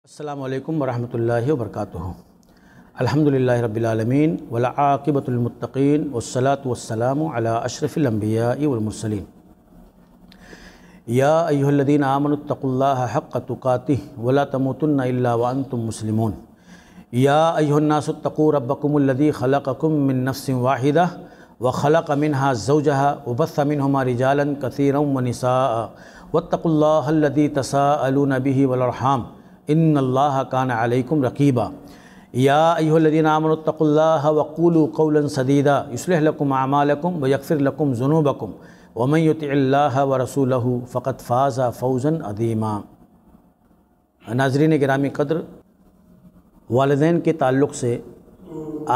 السلام علیکم ورحمۃ اللہ وبرکاتہ۔ الحمدللہ رب العالمین والعاقبۃ للمتقین والصلاۃ والسلام علی اشرف الانبیاء والمرسلین۔ یا ایھا الذین آمنوا اتقوا اللہ حق تقاتہ ولا تموتن الا وانتم مسلمون۔ یا ایھا الناس اتقوا ربکم الذی خلقکم من نفس واحدہ وخلق منها زوجها وبث منهما رجالا كثيرا ونساء واتقوا الله الذي تساءلون به والارحام ان اللہ کان علیکم رقیبا۔ یا ایھا الذین آمنوا اتقوا اللہ وقولوا قولا سدیدا یصلح لکم اعمالکم ویغفر لکم ذنوبکم ومن یطع اللہ ورسولہ فقد فاز فوزا عظیما۔ ناظرین گرامی قدر، والدین کے تعلق سے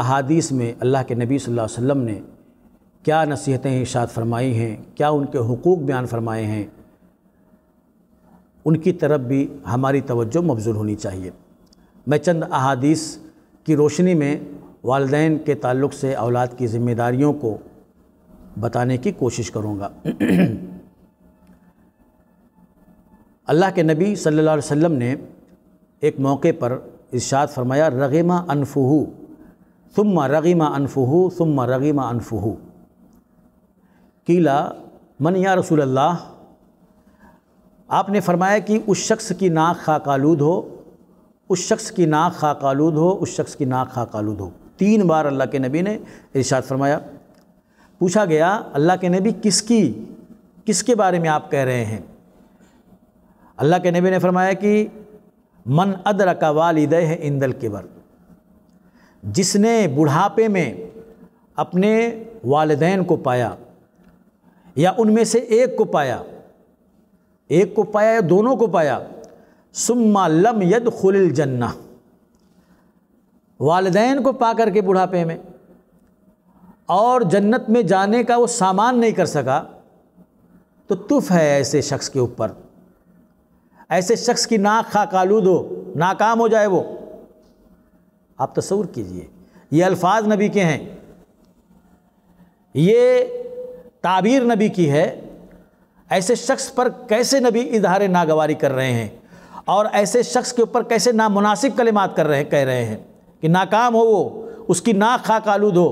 احادیث میں اللہ کے نبی صلی اللہ علیہ وسلم نے کیا نصیحتیں ارشاد فرمائی ہیں، کیا ان کے حقوق بیان فرمائے ہیں، ان کی طرف بھی ہماری توجہ مبذول ہونی چاہیے۔ میں چند احادیث کی روشنی میں والدین کے تعلق سے اولاد کی ذمہ داریوں کو بتانے کی کوشش کروں گا۔ اللہ کے نبی صلی اللہ علیہ وسلم نے ایک موقع پر ارشاد فرمایا، رغم انفہ ثم رغم انفہ ثم رغم انفہ۔ قیل من یا رسول اللہ؟ آپ نے فرمایا کہ اس شخص کی ناک خاک آلود ہو، اس شخص کی ناک خاک آلود ہو، اس شخص کی ناک خاک آلود ہو۔ 3 بار اللہ کے نبی نے ارشاد فرمایا۔ پوچھا گیا، اللہ کے نبی کس کے بارے میں آپ کہہ رہے ہیں؟ اللہ کے نبی نے فرمایا کہ من ادرک والدیہ عند الکبر، جس نے بڑھاپے میں اپنے والدین کو پایا یا ان میں سے ایک کو پایا یا دونوں کو پایا، ثم لم يدخل الجنہ، والدین کو پا کر کے بڑھاپے میں اور جنت میں جانے کا وہ سامان نہیں کر سکا، تو تف ہے ایسے شخص کے اوپر۔ ایسے شخص کی ناک خاک آلود ہو، ناکام ہو جائے وہ۔ آپ تصور کیجئے، یہ الفاظ نبی کے ہیں، یہ تعبیر نبی کی ہے۔ ایسے شخص پر کیسے نبی اظہار ناگواری کر رہے ہیں اور ایسے شخص کے اوپر کیسے نامناسب کلمات کہہ رہے ہیں کہ ناکام ہو وہ، اس کی ناک خاک آلود ہو،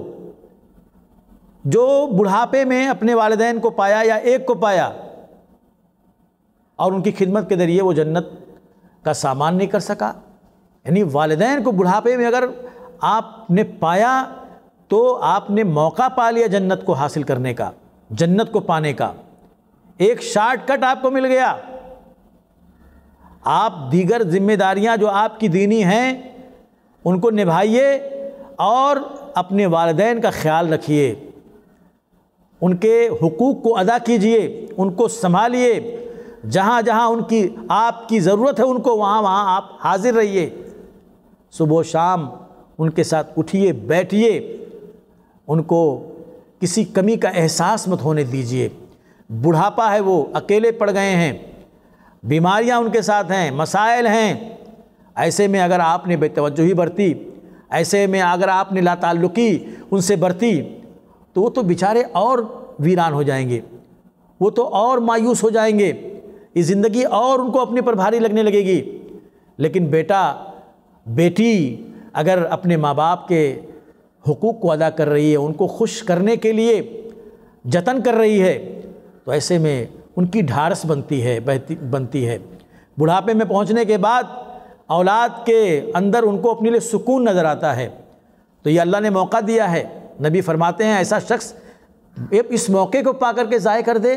جو بڑھاپے میں اپنے والدین کو پایا یا ایک کو پایا اور ان کی خدمت کے ذریعے وہ جنت کا سامان نہیں کر سکا۔ یعنی والدین کو بڑھاپے میں اگر آپ نے پایا تو آپ نے موقع پا لیا جنت کو حاصل کرنے کا، جنت کو پانے کا، ایک شارٹ کٹ آپ کو مل گیا۔ آپ دیگر ذمہ داریاں جو آپ کی دینی ہیں ان کو نبھائیے اور اپنے والدین کا خیال رکھیے، ان کے حقوق کو ادا کیجئے، ان کو سنبھالیے، جہاں جہاں ان کی آپ کی ضرورت ہے ان کو وہاں آپ حاضر رہیے، صبح و شام ان کے ساتھ اٹھیے بیٹھیے، ان کو کسی کمی کا احساس مت ہونے دیجئے۔ بڑھاپا ہے، وہ اکیلے پڑ گئے ہیں، بیماریاں ان کے ساتھ ہیں، مسائل ہیں، ایسے میں اگر آپ نے بے توجہی برتی، ایسے میں اگر آپ نے لا تعلقی ان سے برتی تو وہ تو بیچارے اور ویران ہو جائیں گے، وہ تو اور مایوس ہو جائیں گے، یہ زندگی اور ان کو اپنے پر بھاری لگنے لگے گی۔ لیکن بیٹا بیٹی اگر اپنے ماں باپ کے حقوق کو ادا کر رہی ہے، ان کو خوش کرنے کے لیے جتن کر رہی ہے، تو ایسے میں ان کی ڈھارس بنتی ہے۔ بڑھاپے میں پہنچنے کے بعد اولاد کے اندر ان کو اپنے لیے سکون نظر آتا ہے، تو یہ اللہ نے موقع دیا ہے۔ نبی فرماتے ہیں ایسا شخص اس موقع کو پا کر کے ضائع کر دے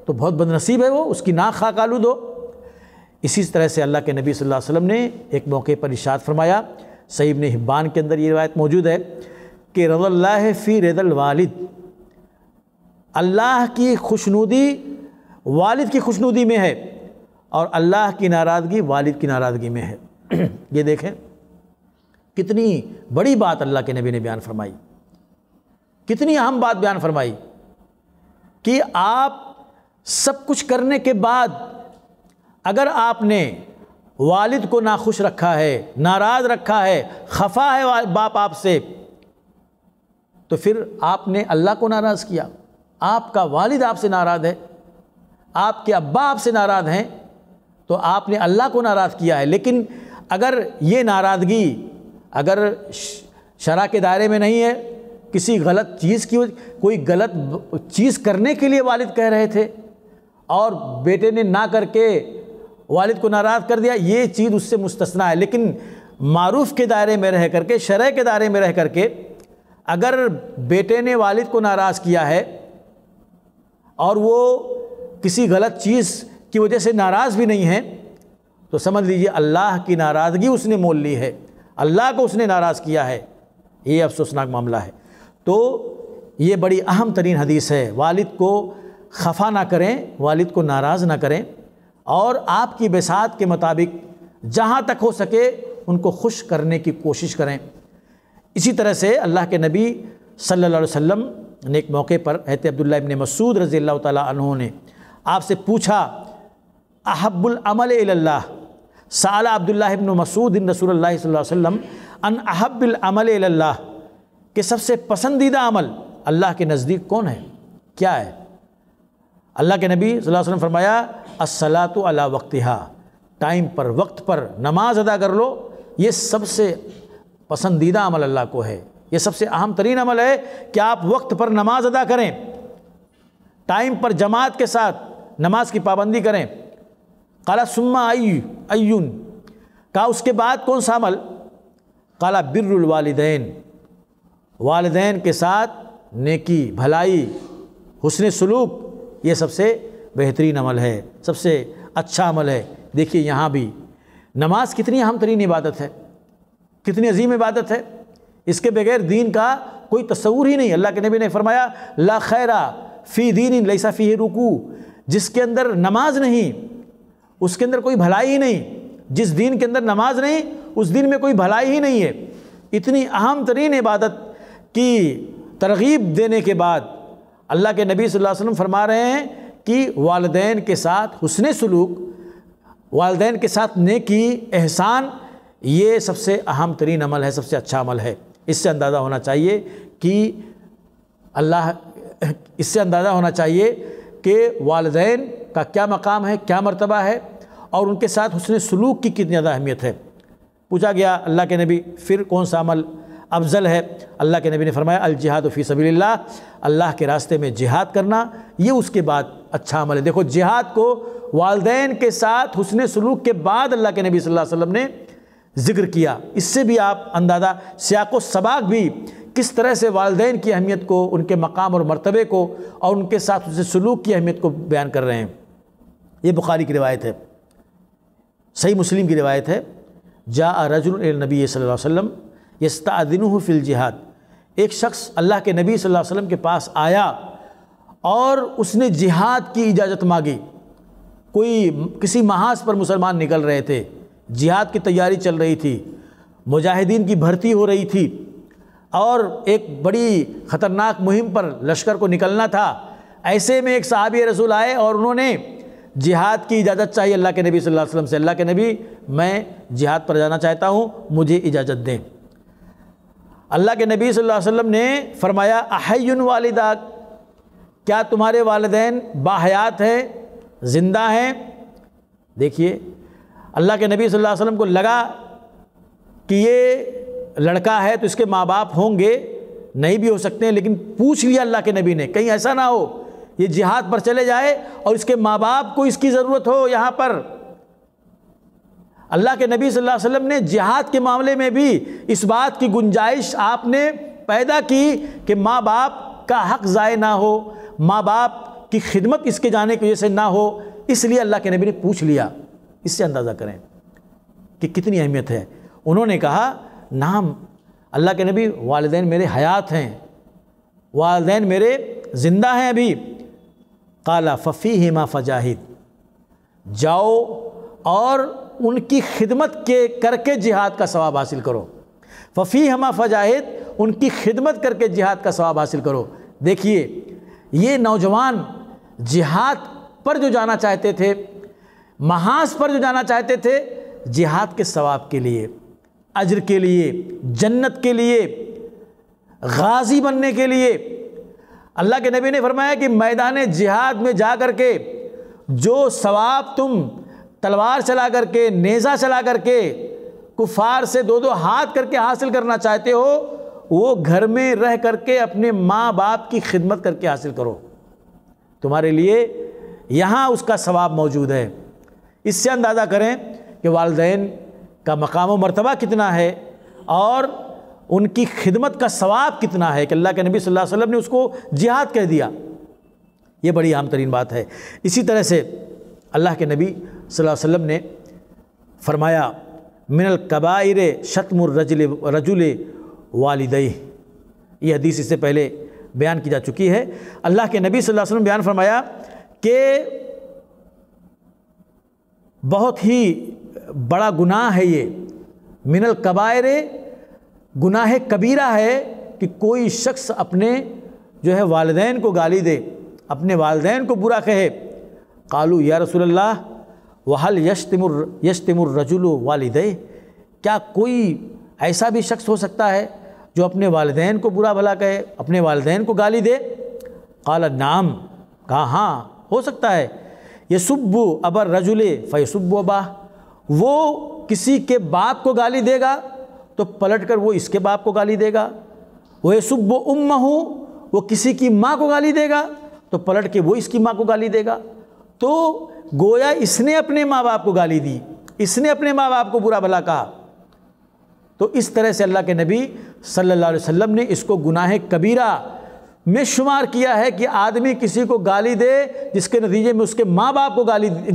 تو بہت بد نصیب ہے وہ، اس کی ناک خاک آلود ہو۔ اسی طرح سے اللہ کے نبی صلی اللہ علیہ وسلم نے ایک موقع پر ارشاد فرمایا، صحیح ابن حبان کے اندر یہ روایت موجود ہے کہ رضا اللہ فی رضا الوالد، اللہ کی خوشنودی والد کی خوشنودی میں ہے اور اللہ کی ناراضگی والد کی ناراضگی میں ہے۔ یہ دیکھیں کتنی بڑی بات اللہ کے نبی نے بیان فرمائی، کتنی اہم بات بیان فرمائی کہ آپ سب کچھ کرنے کے بعد اگر آپ نے والد کو ناخوش رکھا ہے، ناراض رکھا ہے، خفا ہے باپ آپ سے، تو پھر آپ نے اللہ کو ناراض کیا۔ آپ کا والد آپ سے ناراض ہے، آپ کے ابا آپ سے ناراض ہیں، تو آپ نے اللہ کو ناراض کیا ہے۔ لیکن اگر یہ ناراضگی اگر شرع کے دائرے میں نہیں ہے، کسی غلط چیز کی کوئی غلط چیز کرنے کے لیے والد کہہ رہے تھے اور بیٹے نے نہ کر کے والد کو ناراض کر دیا، یہ چیز اس سے مستثنیٰ ہے۔ لیکن معروف کے دائرے میں رہ کر کے، شرع کے دائرے میں رہ کر کے اگر بیٹے نے والد کو ناراض کیا ہے اور وہ کسی غلط چیز کی وجہ سے ناراض بھی نہیں ہے، تو سمجھ لیجئے اللہ کی ناراضگی اس نے مول لی ہے، اللہ کو اس نے ناراض کیا ہے۔ یہ افسوسناک معاملہ ہے۔ تو یہ بڑی اہم ترین حدیث ہے، والد کو خفا نہ کریں، والد کو ناراض نہ کریں، اور آپ کی بساط کے مطابق جہاں تک ہو سکے ان کو خوش کرنے کی کوشش کریں۔ اسی طرح سے اللہ کے نبی صلی اللہ علیہ وسلم نے ایک موقع پر حضرت عبداللہ ابن مسعود رضی اللہ تعالیٰ عنہ نے آپ سے پوچھا، احب العمل الی اللہ، سأل عبداللہ ابن مسعود رسول اللہ صلی اللہ علیہ وسلم ان احب العمل الی اللہ، کہ سب سے پسندیدہ عمل اللہ کے نزدیک کون ہے، کیا ہے؟ اللہ کے نبی صلی اللہ علیہ وسلم فرمایا، الصلاۃ علی وقتہا، ٹائم پر، وقت پر نماز ادا کر لو، یہ سب سے پسندیدہ عمل اللہ کو ہے، یہ سب سے اہم ترین عمل ہے کہ آپ وقت پر نماز ادا کریں، ٹائم پر جماعت کے ساتھ نماز کی پابندی کریں۔ قال ثم ایون، کہا اس کے بعد کون سا عمل؟ قال بر الوالدین، والدین کے ساتھ نیکی، بھلائی، حسن سلوک، یہ سب سے بہترین عمل ہے، سب سے اچھا عمل ہے۔ دیکھیے یہاں بھی نماز کتنی اہم ترین عبادت ہے، کتنی عظیم عبادت ہے، اس کے بغیر دین کا کوئی تصور ہی نہیں۔ اللہ کے نبی نے فرمایا، لا خیر فی دین لیس فیہ رکوع، جس کے اندر نماز نہیں اس کے اندر کوئی بھلائی ہی نہیں، جس دین کے اندر نماز نہیں اس دین میں کوئی بھلائی ہی نہیں ہے۔ اتنی اہم ترین عبادت کی ترغیب دینے کے بعد اللہ کے نبی صلی اللہ علیہ وسلم فرما رہے ہیں کہ والدین کے ساتھ حسن سلوک، والدین کے ساتھ نیکی، احسان، یہ سب سے اہم ترین عمل ہے، سب سے اچھا عمل ہے۔ اس سے اندازہ ہونا چاہیے کہ اس سے اندازہ ہونا چاہیے کہ والدین کا کیا مقام ہے، کیا مرتبہ ہے، اور ان کے ساتھ حسن سلوک کی کتنی زیادہ اہمیت ہے۔ پوچھا گیا اللہ کے نبی پھر کون سا عمل افضل ہے؟ اللہ کے نبی نے فرمایا، الجہاد فی سبیل اللہ، اللہ کے راستے میں جہاد کرنا، یہ اس کے بعد اچھا عمل ہے۔ دیکھو جہاد کو والدین کے ساتھ حسن سلوک کے بعد اللہ کے نبی صلی اللہ علیہ وسلم نے ذکر کیا۔ اس سے بھی آپ اندازہ، سیاق و سباق بھی کس طرح سے والدین کی اہمیت کو، ان کے مقام اور مرتبے کو، اور ان کے ساتھ حسن سلوک کی اہمیت کو بیان کر رہے ہیں۔ یہ بخاری کی روایت ہے، صحیح مسلم کی روایت ہے، جاء رجل الی النبی صلی اللہ علیہ وسلم یستأذنہ فی الجہاد، ایک شخص اللہ کے نبی صلی اللہ علیہ وسلم کے پاس آیا اور اس نے جہاد کی اجازت مانگی۔ کسی محاذ پر مسلمان نکل رہے تھے، جہاد کی تیاری چل رہی تھی، مجاہدین کی بھرتی ہو رہی تھی، اور ایک بڑی خطرناک مہم پر لشکر کو نکلنا تھا۔ ایسے میں ایک صحابی رسول آئے اور انہوں نے جہاد کی اجازت چاہیے اللہ کے نبی صلی اللہ علیہ وسلم سے، اللہ کے نبی میں جہاد پر جانا چاہتا ہوں، مجھے اجازت دیں۔ اللہ کے نبی صلی اللہ علیہ وسلم نے فرمایا، احی والداک، کیا تمہارے والدین باحیات ہیں، زندہ ہیں؟ دیکھیے اللہ کے نبی صلی اللہ علیہ وسلم کو لگا کہ یہ لڑکا ہے تو اس کے ماں باپ ہوں گے، نہیں بھی ہو سکتے ہیں، لیکن پوچھ لیا اللہ کے نبی نے، کہیں ایسا نہ ہو یہ جہاد پر چلے جائے اور اس کے ماں باپ کو اس کی ضرورت ہو یہاں پر۔ اللہ کے نبی صلی اللہ علیہ وسلم نے جہاد کے معاملے میں بھی اس بات کی گنجائش آپ نے پیدا کی کہ ماں باپ کا حق ضائع نہ ہو، ماں باپ کی خدمت اس کے جانے کی وجہ سے نہ ہو، اس لیے اللہ کے نبی نے پوچھ لیا۔ اس سے اندازہ کریں کہ کتنی اہمیت ہے۔ انہوں نے کہا، نعم اللہ کے نبی، والدین میرے حیات ہیں، والدین میرے زندہ ہیں ابھی۔ قال ففیہما فجاہد، جاؤ اور ان کی خدمت کر کے جہاد کا ثواب حاصل کرو۔ ففیہما فجاہد، ان کی خدمت کر کے جہاد کا ثواب حاصل کرو۔ دیکھیے یہ نوجوان جہاد پر جو جانا چاہتے تھے، محاذ پر جو جانا چاہتے تھے، جہاد کے ثواب کے لیے، اجر کے لیے، جنت کے لیے، غازی بننے کے لیے، اللہ کے نبی نے فرمایا کہ میدان جہاد میں جا کر کے جو ثواب تم تلوار چلا کر کے، نیزہ چلا کر کے کفار سے دو دو ہاتھ کر کے حاصل کرنا چاہتے ہو، وہ گھر میں رہ کر کے اپنے ماں باپ کی خدمت کر کے حاصل کرو، تمہارے لیے یہاں اس کا ثواب موجود ہے۔ اس سے اندازہ کریں کہ والدین کا مقام و مرتبہ کتنا ہے اور ان کی خدمت کا ثواب کتنا ہے کہ اللہ کے نبی صلی اللہ علیہ وسلم نے اس کو جہاد کہہ دیا۔ یہ بڑی اہم ترین بات ہے۔ اسی طرح سے اللہ کے نبی صلی اللہ علیہ وسلم نے فرمایا من الکبائر شتم الرجل والدیہ، یہ حدیث اس سے پہلے بیان کی جا چکی ہے۔ اللہ کے نبی صلی اللہ علیہ وسلم بیان فرمایا کہ بہت ہی بڑا گناہ ہے یہ، من الکبائر، گناہ کبیرہ ہے کہ کوئی شخص اپنے جو ہے والدین کو گالی دے، اپنے والدین کو برا کہے۔ قالوا یا رسول اللہ وَهَلْ يَشْتِمُ الرَّجُلُ وَالِدَيْهِ، کیا کوئی ایسا بھی شخص ہو سکتا ہے جو اپنے والدین کو برا بھلا کہے، اپنے والدین کو گالی دے؟ قال نعم، کہا ہاں ہو سکتا ہے۔ يَسُبُّ أَبَا الرَّجُلِ فَيَسُبُّ أَبَاهُ، وہ کسی کے باپ کو گالی دے گا تو پلٹ کر وہ اس کے باپ کو گالی دے گا۔ وَيَسُبُّ أُمَّهُ، وہ کسی کی ماں کو گالی دے گا تو پلٹ کے وہ اس کی ماں کو گالی دے گا۔ تو گویا اس نے اپنے ماں باپ کو گالی دی، اس نے اپنے ماں باپ کو برا بھلا کہا۔ تو اس طرح سے اللہ کے نبی صلی اللہ علیہ وسلم نے اس کو گناہ کبیرہ میں شمار کیا ہے کہ آدمی کسی کو گالی دے جس کے نتیجے میں اس کے ماں باپ کو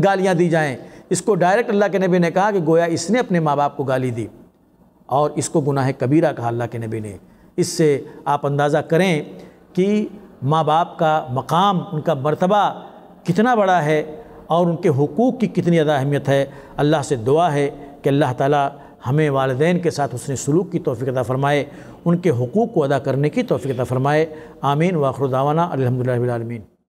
گالیاں دی جائیں، اس کو ڈائریکٹ اللہ کے نبی نے کہا کہ گویا اس نے اپنے ماں باپ کو گالی دی، اور اس کو گناہ کبیرہ کہا اللہ کے نبی نے۔ اس سے آپ اندازہ کریں کہ ماں باپ کا مقام، ان کا مرتبہ کتنا بڑا ہے اور ان کے حقوق کی کتنی زیادہ اہمیت ہے۔ اللہ سے دعا ہے کہ اللہ تعالیٰ ہمیں والدین کے ساتھ حسن سلوک کی توفیق عطا فرمائے، ان کے حقوق کو ادا کرنے کی توفیق عطا فرمائے۔ آمین۔ وآخر دعوانا الحمدللہ رب العالمین۔